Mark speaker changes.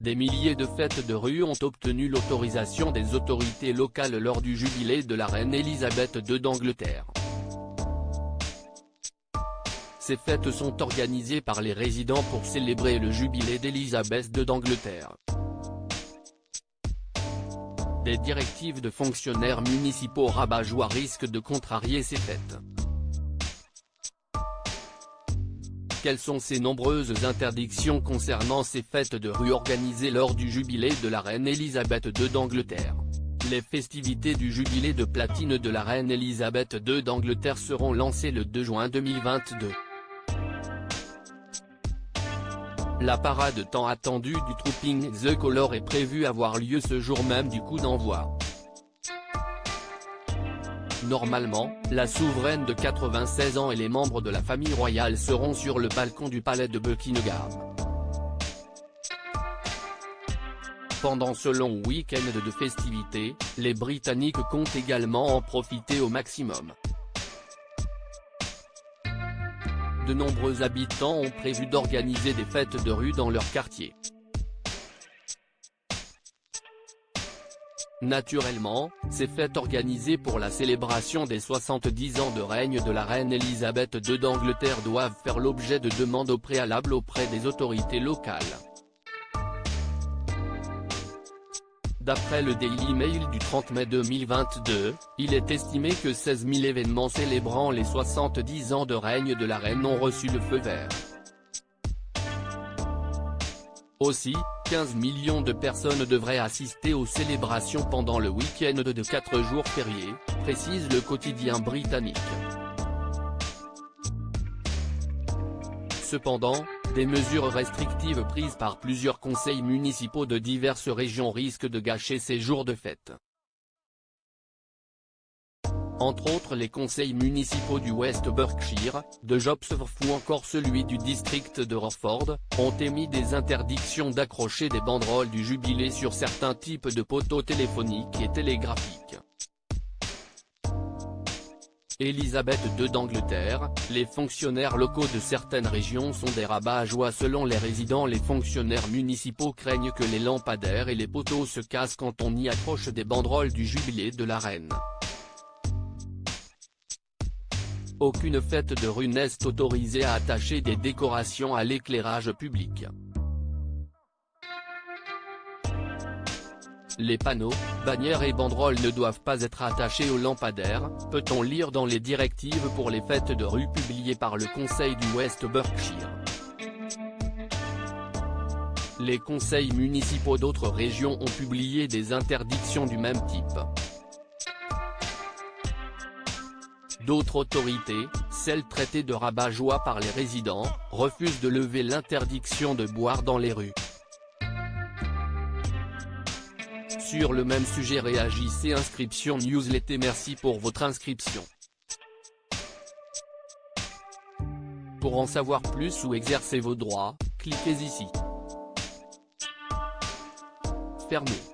Speaker 1: Des milliers de fêtes de rue ont obtenu l'autorisation des autorités locales lors du jubilé de la reine Elisabeth II d'Angleterre. Ces fêtes sont organisées par les résidents pour célébrer le jubilé d'Elisabeth II d'Angleterre. Des directives de fonctionnaires municipaux rabat-joie risquent de contrarier ces fêtes. Quelles sont ces nombreuses interdictions concernant ces fêtes de rue organisées lors du jubilé de la reine Elisabeth II d'Angleterre? Les festivités du jubilé de platine de la reine Elisabeth II d'Angleterre seront lancées le 2 juin 2022. La parade tant attendue du Trooping the Colour est prévue avoir lieu ce jour même du coup d'envoi. Normalement, la souveraine de 96 ans et les membres de la famille royale seront sur le balcon du palais de Buckingham. Pendant ce long week-end de festivités, les Britanniques comptent également en profiter au maximum. De nombreux habitants ont prévu d'organiser des fêtes de rue dans leur quartier. Naturellement, ces fêtes organisées pour la célébration des 70 ans de règne de la reine Elisabeth II d'Angleterre doivent faire l'objet de demandes au préalable auprès des autorités locales. D'après le Daily Mail du 30 mai 2022, il est estimé que 16 000 événements célébrant les 70 ans de règne de la reine ont reçu le feu vert. Aussi, 15 millions de personnes devraient assister aux célébrations pendant le week-end de 4 jours fériés, précise le quotidien britannique. Cependant, des mesures restrictives prises par plusieurs conseils municipaux de diverses régions risquent de gâcher ces jours de fête. Entre autres les conseils municipaux du West Berkshire, de Jobsworth ou encore celui du district de Rockford, ont émis des interdictions d'accrocher des banderoles du jubilé sur certains types de poteaux téléphoniques et télégraphiques. Elisabeth II d'Angleterre, les fonctionnaires locaux de certaines régions sont des rabat-joie selon les résidents. Les fonctionnaires municipaux craignent que les lampadaires et les poteaux se cassent quand on y accroche des banderoles du jubilé de la reine. Aucune fête de rue n'est autorisée à attacher des décorations à l'éclairage public. Les panneaux, bannières et banderoles ne doivent pas être attachés aux lampadaires, peut-on lire dans les directives pour les fêtes de rue publiées par le Conseil du West Berkshire. Les conseils municipaux d'autres régions ont publié des interdictions du même type. D'autres autorités, celles traitées de rabat-joie par les résidents, refusent de lever l'interdiction de boire dans les rues. Sur le même sujet réagissez Inscription Newsletter. Merci pour votre inscription. Pour en savoir plus ou exercer vos droits, cliquez ici. Fermez.